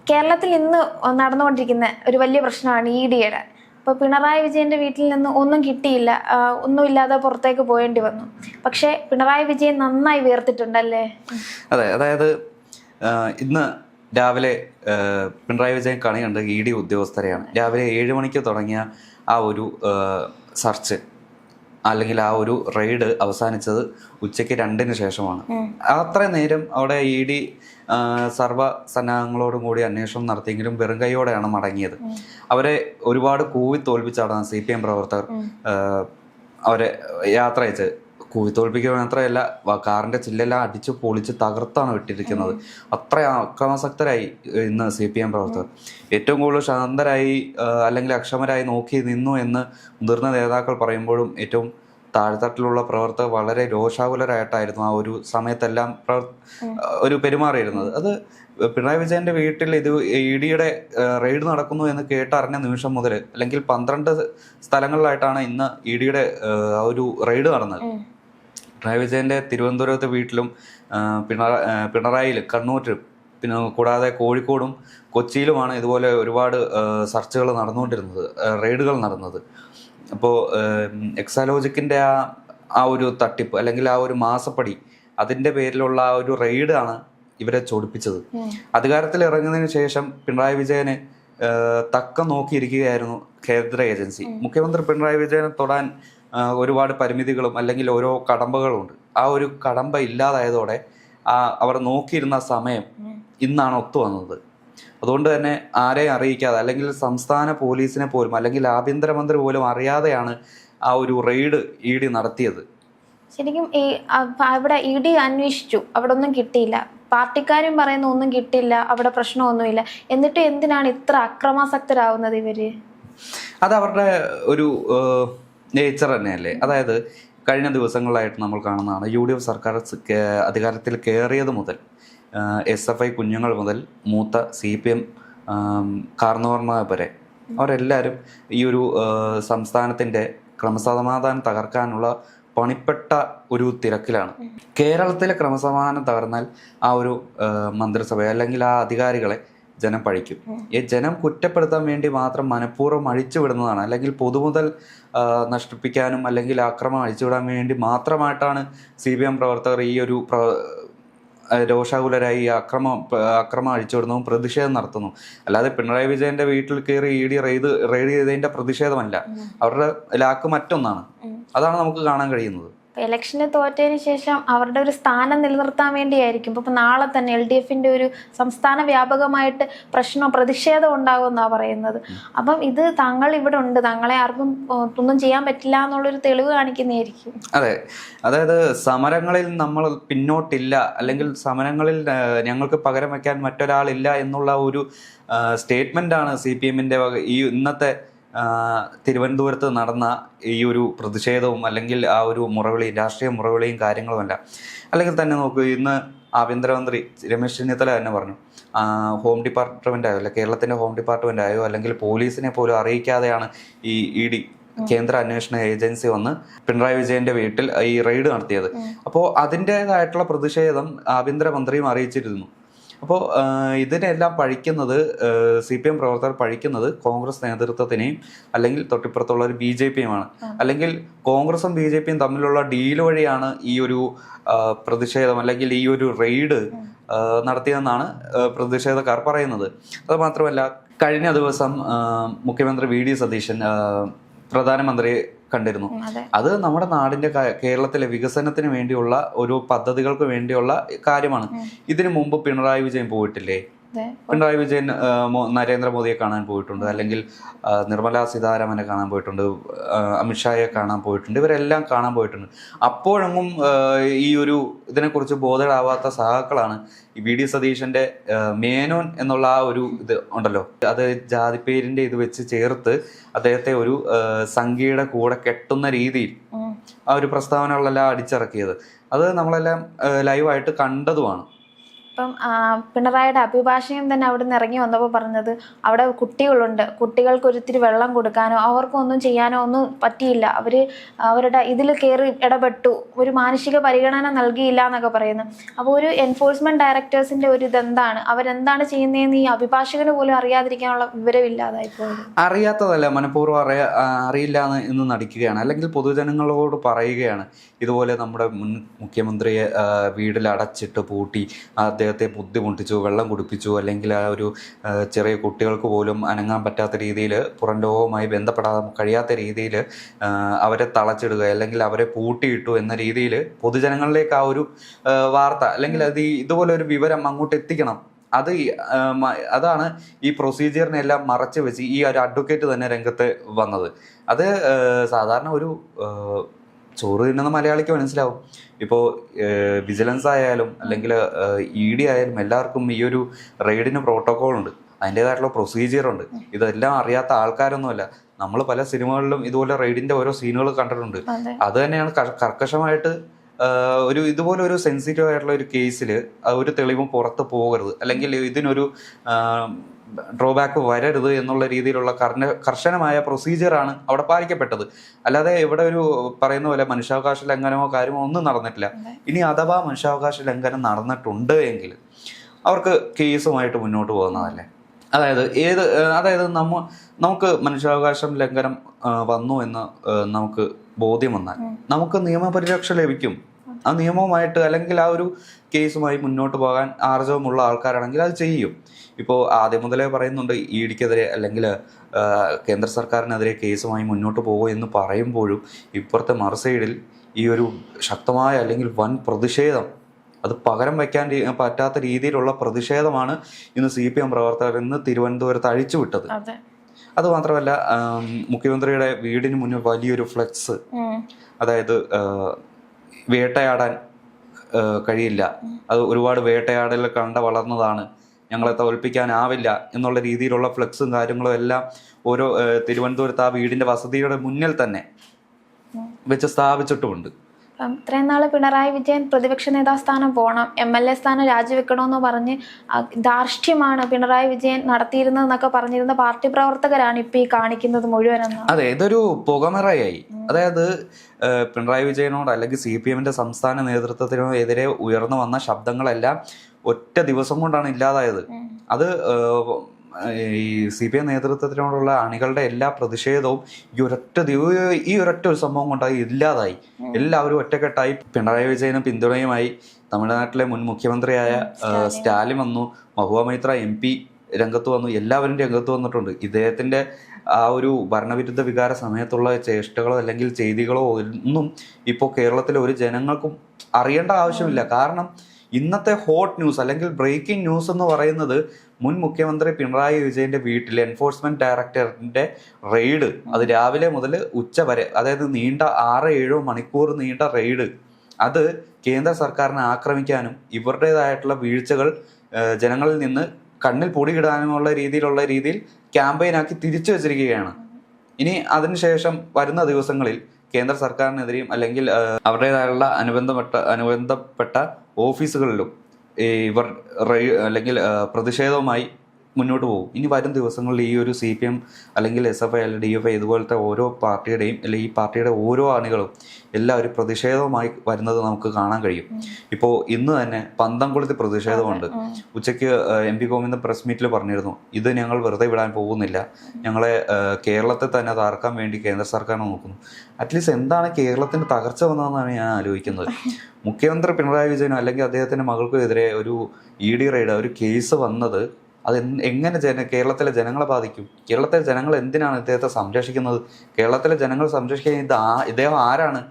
കേരളത്തിൽ ഇന്ന് നടന്നുകൊണ്ടിരിക്കുന്ന ഒരു വലിയ പ്രശ്നമാണ് ഇഡിയുടെ. അപ്പോൾ പിണറായി വിജയന്റെ വീട്ടിൽ നിന്ന് ഒന്നും കിട്ടിയില്ല, ഒന്നുമില്ലാതെ പുറത്തേക്ക് പോകേണ്ടി വന്നു. പക്ഷേ പിണറായി വിജയൻ നന്നായി വീർത്തിട്ടുണ്ടല്ലേ? അതെ, അതായത് ഇന്ന് രാവിലെ പിണറായി വിജയൻ കണി കണ്ട് ഇ ഡി ഉദ്യോഗസ്ഥരെയാണ്. രാവിലെ 7 മണിക്ക് തുടങ്ങിയ ആ ഒരു സെർച്ച് അല്ലെങ്കിൽ ആ ഒരു റെയ്ഡ് അവസാനിച്ചത് ഉച്ചയ്ക്ക് 2-ന് ശേഷമാണ്. അത്രയും നേരം അവിടെ ഇ ഡി സർവ്വസന്നാഹങ്ങളോടും കൂടി അന്വേഷണം നടത്തിയെങ്കിലും വെറും കൈയോടെയാണ് മടങ്ങിയത്. അവരെ ഒരുപാട് കൂവി തോൽപ്പിച്ചാണ് CPM പ്രവർത്തകർ അവരെ യാത്ര അയച്ച്. കൂവി തോൽപ്പിക്കുക മാത്രമല്ല, കാറിന്റെ ചില്ലെല്ലാം അടിച്ചു പൊളിച്ച് തകർത്താണ് വിട്ടിരിക്കുന്നത്. അത്ര അക്രമാസക്തരായി ഇന്ന് CPM പ്രവർത്തകർ. ഏറ്റവും കൂടുതൽ ശാന്തരായി അല്ലെങ്കിൽ അക്ഷമരായി നോക്കി നിന്നു എന്ന് മുതിർന്ന നേതാക്കൾ പറയുമ്പോഴും ഏറ്റവും താഴ്ത്തട്ടിലുള്ള പ്രവർത്തകർ വളരെ രോഷാകുലരായിട്ടായിരുന്നു ആ ഒരു സമയത്തെല്ലാം ഒരു പെരുമാറിയിരുന്നത്. അത് പിണറായി വിജയന്റെ വീട്ടിൽ ഇത് ഇ ഡിയുടെ റെയ്ഡ് നടക്കുന്നു എന്ന് കേട്ടറിഞ്ഞ നിമിഷം മുതൽ, അല്ലെങ്കിൽ 12 സ്ഥലങ്ങളിലായിട്ടാണ് ഇന്ന് ഇ ഡിയുടെ ആ ഒരു റെയ്ഡ് നടന്നത്. പിണറായി വിജയന്റെ തിരുവനന്തപുരത്തെ വീട്ടിലും പിണറായിയിൽ കണ്ണൂരിലും പിന്നെ കൂടാതെ കോഴിക്കോടും കൊച്ചിയിലുമാണ് ഇതുപോലെ ഒരുപാട് സെർച്ചുകൾ നടന്നുകൊണ്ടിരുന്നത്, റെയ്ഡുകൾ നടന്നത്. അപ്പോൾ എക്സാലോജിക്കിൻ്റെ ആ ഒരു തട്ടിപ്പ് അല്ലെങ്കിൽ ആ ഒരു മാസപ്പടി, അതിൻ്റെ പേരിലുള്ള ആ ഒരു റെയ്ഡാണ് ഇവരെ ചൊടിപ്പിച്ചത്. അധികാരത്തിൽ ഇറങ്ങുന്നതിന് ശേഷം പിണറായി വിജയന് തക്കം നോക്കിയിരിക്കുകയായിരുന്നു കേന്ദ്ര ഏജൻസി. മുഖ്യമന്ത്രി പിണറായി വിജയനെ തൊടാൻ ഒരുപാട് പരിമിതികളും അല്ലെങ്കിൽ ഓരോ കടമ്പകളുണ്ട്. ആ ഒരു കടമ്പ ഇല്ലാതായതോടെ അവർ നോക്കിയിരുന്ന സമയം ഇന്നാണ് ഒത്തു വന്നത്. അതുകൊണ്ട് തന്നെ ആരെയും അറിയിക്കാതെ, അല്ലെങ്കിൽ സംസ്ഥാന പോലീസിനെ പോലും അല്ലെങ്കിൽ ആഭ്യന്തരമന്ത്രി പോലും അറിയാതെയാണ് ആ ഒരു റെയ്ഡ് ഇ ഡി നടത്തിയത്. ശരിക്കും അവിടെ ഇ ഡി അന്വേഷിച്ചു, അവിടെ ഒന്നും കിട്ടിയില്ല. പാർട്ടിക്കാരും പറയുന്ന ഒന്നും കിട്ടില്ല, അവിടെ പ്രശ്നമൊന്നുമില്ല. എന്നിട്ട് എന്തിനാണ് ഇത്ര അക്രമാസക്തരാകുന്നത് ഇവര്? അത് അവരുടെ ഒരു നേച്ചർ തന്നെയല്ലേ. അതായത് കഴിഞ്ഞ ദിവസങ്ങളായിട്ട് നമ്മൾ കാണുന്നതാണ്, UDF സർക്കാർ അധികാരത്തിൽ കയറിയത് മുതൽ SFI കുഞ്ഞുങ്ങൾ മുതൽ മൂത്ത CPM കാർന്നവർമാർ വരെ അവരെല്ലാവരും ഈ ഒരു സംസ്ഥാനത്തിൻ്റെ ക്രമസമാധാനം തകർക്കാനുള്ള പണിപ്പെട്ട ഒരു തിരക്കിലാണ്. കേരളത്തിലെ ക്രമസമാധാനം തകർന്നാൽ ആ ഒരു മന്ത്രിസഭയെ അല്ലെങ്കിൽ ആ അധികാരികളെ ജനം പഴിക്കും. ഈ ജനം കുറ്റപ്പെടുത്താൻ വേണ്ടി മാത്രം മനഃപൂർവ്വം അഴിച്ചുവിടുന്നതാണ്, അല്ലെങ്കിൽ പൊതുമുതൽ നശിപ്പിക്കാനും അല്ലെങ്കിൽ ആക്രമണം അഴിച്ചുവിടാൻ വേണ്ടി മാത്രമായിട്ടാണ് CPM പ്രവർത്തകർ ഈ ഒരു രോഷാകുലരായി അക്രമം അഴിച്ചുവിടുന്നതും പ്രതിഷേധം നടത്തുന്നു. അല്ലാതെ പിണറായി വിജയന്റെ വീട്ടിൽ കയറി ഇ ഡി റെയ്ഡ് ചെയ്തതിന്റെ പ്രതിഷേധമല്ല. അവരുടെ ലാക്ക് മറ്റൊന്നാണ്. അതാണ് നമുക്ക് കാണാൻ കഴിയുന്നത്. ഇലക്ഷന് തോറ്റതിന് ശേഷം അവരുടെ ഒരു സ്ഥാനം നിലനിർത്താൻ വേണ്ടിയായിരിക്കും ഇപ്പൊ നാളെ തന്നെ LDFന്റെ ഒരു സംസ്ഥാന വ്യാപകമായിട്ട് പ്രതിഷേധം ഉണ്ടാകുമെന്നാണ് പറയുന്നത്. അപ്പം ഇത് താങ്കൾ ഇവിടെ ഉണ്ട്, താങ്കളെ ആർക്കും ഒന്നും ചെയ്യാൻ പറ്റില്ല എന്നുള്ളൊരു തെളിവ് കാണിക്കുന്നതായിരിക്കും. അതെ, അതായത് സമരങ്ങളിൽ നമ്മൾ പിന്നോട്ടില്ല, അല്ലെങ്കിൽ സമരങ്ങളിൽ ഞങ്ങൾക്ക് പകരം വയ്ക്കാൻ മറ്റൊരാളില്ല എന്നുള്ള ഒരു സ്റ്റേറ്റ്മെന്റാണ് CPMന്റെ ഈ ഇന്നത്തെ തിരുവനന്തപുരത്ത് നടന്ന ഈ ഒരു പ്രതിഷേധവും അല്ലെങ്കിൽ ആ ഒരു മുറവിളിയും രാഷ്ട്രീയ മുറവിളിയും കാര്യങ്ങളുമല്ല. അല്ലെങ്കിൽ തന്നെ നോക്കൂ, ഇന്ന് ആഭ്യന്തരമന്ത്രി രമേശ് ചെന്നിത്തല തന്നെ പറഞ്ഞു, ഹോം ഡിപ്പാർട്ട്മെന്റ് ആയോ, അല്ലെങ്കിൽ കേരളത്തിന്റെ ഹോം ഡിപ്പാർട്ട്മെന്റ് ആയോ അല്ലെങ്കിൽ പോലീസിനെ പോലും അറിയിക്കാതെയാണ് ഈ ഇ ഡി കേന്ദ്ര അന്വേഷണ ഏജൻസി വന്ന് പിണറായി വിജയന്റെ വീട്ടിൽ ഈ റെയ്ഡ് നടത്തിയത്. അപ്പോൾ അതിൻ്റെതായിട്ടുള്ള പ്രതിഷേധം ആഭ്യന്തരമന്ത്രിയും അറിയിച്ചിരുന്നു. അപ്പോൾ ഇതിനെല്ലാം പഴിക്കുന്നത് CPM പ്രവർത്തകർ പഴിക്കുന്നത് കോൺഗ്രസ് നേതൃത്വത്തിനെയും അല്ലെങ്കിൽ തൊട്ടിപ്പുറത്തുള്ള ഒരു BJPയുമാണ്. അല്ലെങ്കിൽ കോൺഗ്രസും BJPയും തമ്മിലുള്ള ഡീൽ വഴിയാണ് ഈ ഒരു പ്രതിഷേധം അല്ലെങ്കിൽ ഈ ഒരു റെയ്ഡ് നടത്തിയതെന്നാണ് പ്രതിഷേധക്കാർ പറയുന്നത്. അത് മാത്രമല്ല, കഴിഞ്ഞ ദിവസം മുഖ്യമന്ത്രി VD സതീശൻ പ്രധാനമന്ത്രിയെ കണ്ടിരുന്നു. അത് നമ്മുടെ നാടിന്റെ കേരളത്തിലെ വികസനത്തിന് വേണ്ടിയുള്ള ഒരു പദ്ധതികൾക്ക് വേണ്ടിയുള്ള കാര്യമാണ്. ഇതിനു മുമ്പ് പിണറായി വിജയൻ പോയിട്ടില്ലേ? പിണറായി വിജയൻ നരേന്ദ്രമോദിയെ കാണാൻ പോയിട്ടുണ്ട്, അല്ലെങ്കിൽ നിർമ്മലാ സീതാരാമനെ കാണാൻ പോയിട്ടുണ്ട്, അമിത്ഷായെ കാണാൻ പോയിട്ടുണ്ട്, ഇവരെല്ലാം കാണാൻ പോയിട്ടുണ്ട്. അപ്പോഴെങ്ങും ഈ ഒരു ഇതിനെക്കുറിച്ച് ബോധവാനാവാത്ത സഹാക്കളാണ് ഈ VD സതീശന്റെ മേനോൻ എന്നുള്ള ആ ഒരു ഇത് ഉണ്ടല്ലോ, അത് ജാതിപ്പേരിന്റെ ഇത് വെച്ച് ചേർത്ത് അദ്ദേഹത്തെ ഒരു സംഖ്യയുടെ കൂടെ കെട്ടുന്ന രീതിയിൽ ആ ഒരു പ്രസ്താവനകളെല്ലാം അടിച്ചിറക്കിയത്. അത് നമ്മളെല്ലാം ലൈവായിട്ട് കണ്ടതുമാണ്. ഇപ്പം പിണറായിയുടെ അഭിഭാഷകൻ തന്നെ അവിടെ നിന്ന് ഇറങ്ങി വന്നപ്പോൾ പറഞ്ഞത് അവിടെ കുട്ടികളുണ്ട്, കുട്ടികൾക്ക് ഒരിത്തിരി വെള്ളം കൊടുക്കാനോ അവർക്കൊന്നും ചെയ്യാനോ ഒന്നും പറ്റിയില്ല, അവരുടെ ഇതിൽ കയറി ഇടപെട്ടു, ഒരു മാനുഷിക പരിഗണന നൽകിയില്ല എന്നൊക്കെ പറയുന്നു. അപ്പോൾ ഒരു എൻഫോഴ്സ്മെന്റ് ഡയറക്ടേഴ്സിന്റെ ഒരു ഇതെന്താണ്, അവരെന്താണ് ചെയ്യുന്നതെന്ന് ഈ അഭിഭാഷകന് പോലും അറിയാതിരിക്കാനുള്ള വിവരമില്ലാതായി പോയത്. അറിയാത്തതല്ല, മനഃപൂർവ്വം അറിയില്ല എന്ന് നടിക്കുകയാണ്, അല്ലെങ്കിൽ പൊതുജനങ്ങളോട് പറയുകയാണ് ഇതുപോലെ നമ്മുടെ മുൻ മുഖ്യമന്ത്രിയെ വീട്ടിൽ അടച്ചിട്ട് പൂട്ടി അദ്ദേഹത്തെ ബുദ്ധിമുട്ടിച്ചു, വെള്ളം കുടിപ്പിച്ചു, അല്ലെങ്കിൽ ആ ഒരു ചെറിയ കുട്ടികൾക്ക് പോലും അനങ്ങാൻ പറ്റാത്ത രീതിയിൽ പുറം ലോകവുമായി ബന്ധപ്പെടാൻ കഴിയാത്ത രീതിയിൽ അവരെ തളച്ചിടുക അല്ലെങ്കിൽ അവരെ പൂട്ടിയിട്ടു എന്ന രീതിയിൽ പൊതുജനങ്ങളിലേക്ക് ആ ഒരു വാർത്ത അല്ലെങ്കിൽ ഇതുപോലെ ഒരു വിവരം അങ്ങോട്ട് എത്തിക്കണം. അതാണ് ഈ പ്രൊസീജിയറിനെല്ലാം മറച്ചു വെച്ച് ഈ ഒരു അഡ്വക്കേറ്റ് തന്നെ രംഗത്ത് വന്നത്. അത് സാധാരണ ഒരു ചോറ് തിന്നുന്ന മലയാളിക്ക് മനസ്സിലാവും. ഇപ്പോൾ വിജിലൻസ് ആയാലും അല്ലെങ്കിൽ ED ആയാലും എല്ലാവർക്കും ഈ ഒരു റെയ്ഡിന് പ്രോട്ടോകോൾ ഉണ്ട്, അതിൻ്റെതായിട്ടുള്ള പ്രൊസീജിയറുണ്ട്. ഇതെല്ലാം അറിയാത്ത ആൾക്കാരൊന്നുമല്ല. നമ്മൾ പല സിനിമകളിലും ഇതുപോലെ റെയ്ഡിന്റെ ഓരോ സീനുകൾ കണ്ടിട്ടുണ്ട്. അത് തന്നെയാണ് കർക്കശമായിട്ട് ഒരു ഇതുപോലെ ഒരു സെൻസിറ്റീവ് ആയിട്ടുള്ള ഒരു കേസിൽ ഒരു തെളിവും പുറത്ത് പോകരുത്, അല്ലെങ്കിൽ ഇതിനൊരു ഡ്രോബാക്ക് വരരുത് എന്നുള്ള രീതിയിലുള്ള കർശനമായ പ്രൊസീജിയറാണ് അവിടെ പാലിക്കപ്പെട്ടത്. അല്ലാതെ ഇവിടെ ഒരു പറയുന്ന പോലെ മനുഷ്യാവകാശ ലംഘനമോ കാര്യമോ ഒന്നും നടന്നിട്ടില്ല. ഇനി അഥവാ മനുഷ്യാവകാശ ലംഘനം നടന്നിട്ടുണ്ട് എങ്കിൽ അവർക്ക് കേസുമായിട്ട് മുന്നോട്ട് പോകുന്നതല്ലേ. അതായത് നമുക്ക് മനുഷ്യാവകാശ ലംഘനം വന്നു എന്ന് നമുക്ക് ബോധ്യം വന്നാൽ നമുക്ക് നിയമപരിരക്ഷ ലഭിക്കും. ആ നിയമവുമായിട്ട് അല്ലെങ്കിൽ ആ ഒരു കേസുമായി മുന്നോട്ട് പോകാൻ ആർജവമുള്ള ആൾക്കാരാണെങ്കിൽ അത് ചെയ്യും. ഇപ്പോൾ ആദ്യം മുതലേ പറയുന്നുണ്ട് EDക്കെതിരെ അല്ലെങ്കിൽ കേന്ദ്ര സർക്കാരിനെതിരെ കേസുമായി മുന്നോട്ട് പോകും എന്ന് പറയുമ്പോഴും ഇപ്പുറത്തെ മറുസൈഡിൽ ഈ ഒരു ശക്തമായ അല്ലെങ്കിൽ വൻ പ്രതിഷേധം, അത് പകരം വയ്ക്കാൻ പറ്റാത്ത രീതിയിലുള്ള പ്രതിഷേധമാണ് ഇന്ന് CPM പ്രവർത്തകർ ഇന്ന് തിരുവനന്തപുരത്ത് അഴിച്ചുവിട്ടത്. അത് മാത്രമല്ല, മുഖ്യമന്ത്രിയുടെ വീടിന് മുന്നിൽ വലിയൊരു ഫ്ലെക്സ്, അതായത് വേട്ടയാടാൻ കഴിയില്ല, അത് ഒരുപാട് വേട്ടയാടൽ കണ്ട വളർന്നതാണ്, ഞങ്ങളെ തോൽപ്പിക്കാനാവില്ല എന്നുള്ള രീതിയിലുള്ള ഫ്ലെക്സും കാര്യങ്ങളും എല്ലാം ഓരോ തിരുവനന്തപുരത്ത് ആ വീടിന്റെ വസതിയുടെ മുന്നിൽ തന്നെ വെച്ച് സ്ഥാപിച്ചിട്ടുമുണ്ട്. ഇത്രയും നാള് പിണറായി വിജയൻ പ്രതിപക്ഷ നേതാവ് സ്ഥാനം പോകണം, MLA സ്ഥാനം രാജിവെക്കണമെന്ന് പറഞ്ഞ് ധാർഷ്ട്യമാണ് പിണറായി വിജയൻ നടത്തിയിരുന്നതെന്നൊക്കെ പറഞ്ഞിരുന്ന പാർട്ടി പ്രവർത്തകരാണ് ഇപ്പൊ ഈ കാണിക്കുന്നത് മുഴുവനെന്ന്. അതെ, ഇതൊരു പുകമറയായി. അതായത് പിണറായി വിജയനോട് അല്ലെങ്കിൽ CPMന്റെ സംസ്ഥാന നേതൃത്വത്തിനോ എതിരെ ഉയർന്നു വന്ന ശബ്ദങ്ങളെല്ലാം ഒറ്റ ദിവസം കൊണ്ടാണ് ഇല്ലാതായത്. അത് ഈ CPM നേതൃത്വത്തിനോടുള്ള അണികളുടെ എല്ലാ പ്രതിഷേധവും ഈ ഒരൊറ്റ ഒരു സംഭവം കൊണ്ടായി ഇല്ലാതായി. എല്ലാവരും ഒറ്റക്കെട്ടായി പിണറായി വിജയനും പിന്തുണയുമായി തമിഴ്നാട്ടിലെ മുൻ മുഖ്യമന്ത്രിയായ സ്റ്റാലിൻ വന്നു, മഹുവ മൈത്ര MP രംഗത്ത് വന്നു, എല്ലാവരും രംഗത്ത് വന്നിട്ടുണ്ട്. ഇദ്ദേഹത്തിന്റെ ആ ഒരു ഭരണവിരുദ്ധ വികാര സമയത്തുള്ള ചേഷ്ടകളോ അല്ലെങ്കിൽ ചെയ്തികളോ ഒന്നും ഇപ്പോൾ കേരളത്തിലെ ഒരു ജനങ്ങൾക്കും അറിയേണ്ട ആവശ്യമില്ല. കാരണം ഇന്നത്തെ ഹോട്ട് ന്യൂസ് അല്ലെങ്കിൽ ബ്രേക്കിംഗ് ന്യൂസ് എന്ന് പറയുന്നത് മുൻ മുഖ്യമന്ത്രി പിണറായി വിജയന്റെ വീട്ടിൽ എൻഫോഴ്സ്മെന്റ് ഡയറക്ടറിന്റെ റെയ്ഡ്, അത് രാവിലെ മുതൽ ഉച്ച വരെ, അതായത് നീണ്ട 6-7 മണിക്കൂർ നീണ്ട റെയ്ഡ്, അത് കേന്ദ്ര സർക്കാരിനെ ആക്രമിക്കാനും ഇവരുടേതായിട്ടുള്ള വീഴ്ചകൾ ജനങ്ങളിൽ നിന്ന് കണ്ണിൽ പൊടിയിടാനുമുള്ള രീതിയിൽ ക്യാമ്പയിനാക്കി തിരിച്ചു വച്ചിരിക്കുകയാണ്. ഇനി അതിനുശേഷം വരുന്ന ദിവസങ്ങളിൽ കേന്ദ്ര സർക്കാരിനെതിരെയും അല്ലെങ്കിൽ അവരുടേതായുള്ള അനുബന്ധപ്പെട്ട ഓഫീസുകളിലും ഇവർ അല്ലെങ്കിൽ പ്രതിഷേധവുമായി മുന്നോട്ട് പോകും. ഇനി വരും ദിവസങ്ങളിൽ ഈ ഒരു CPM അല്ലെങ്കിൽ SFI അല്ലെങ്കിൽ DFI ഇതുപോലത്തെ ഓരോ പാർട്ടിയുടെയും അല്ലെങ്കിൽ ഈ പാർട്ടിയുടെ ഓരോ അണികളും എല്ലാവരും പ്രതിഷേധവുമായി വരുന്നത് നമുക്ക് കാണാൻ കഴിയും. ഇപ്പോൾ ഇന്ന് തന്നെ പന്തംകുളത്ത് പ്രതിഷേധമുണ്ട്. ഉച്ചയ്ക്ക് MP ഗോവിന്ദൻ പ്രസ് മീറ്റിൽ പറഞ്ഞിരുന്നു, ഇത് ഞങ്ങൾ വെറുതെ വിടാൻ പോകുന്നില്ല, ഞങ്ങളെ കേരളത്തെ തന്നെ തകർക്കാൻ വേണ്ടി കേന്ദ്ര സർക്കാർ നോക്കുന്നു. അറ്റ്ലീസ്റ്റ് എന്താണ് കേരളത്തിന് തകർച്ച വന്നതെന്നാണ് ഞാൻ ആലോചിക്കുന്നത്. മുഖ്യമന്ത്രി പിണറായി വിജയനോ അല്ലെങ്കിൽ അദ്ദേഹത്തിന്റെ മകൾക്കും എതിരെ ഒരു ED റെയ്ഡ്, ഒരു കേസ് വന്നത് അത് എങ്ങനെ കേരളത്തിലെ ജനങ്ങളെ ബാധിക്കും? കേരളത്തിലെ ജനങ്ങൾ എന്തിനാണ് ഇദ്ദേഹത്തെ സംരക്ഷിക്കുന്നത്? കേരളത്തിലെ ജനങ്ങൾ സംരക്ഷിക്കാൻ ഇദ്ദേഹം ആരാണ്?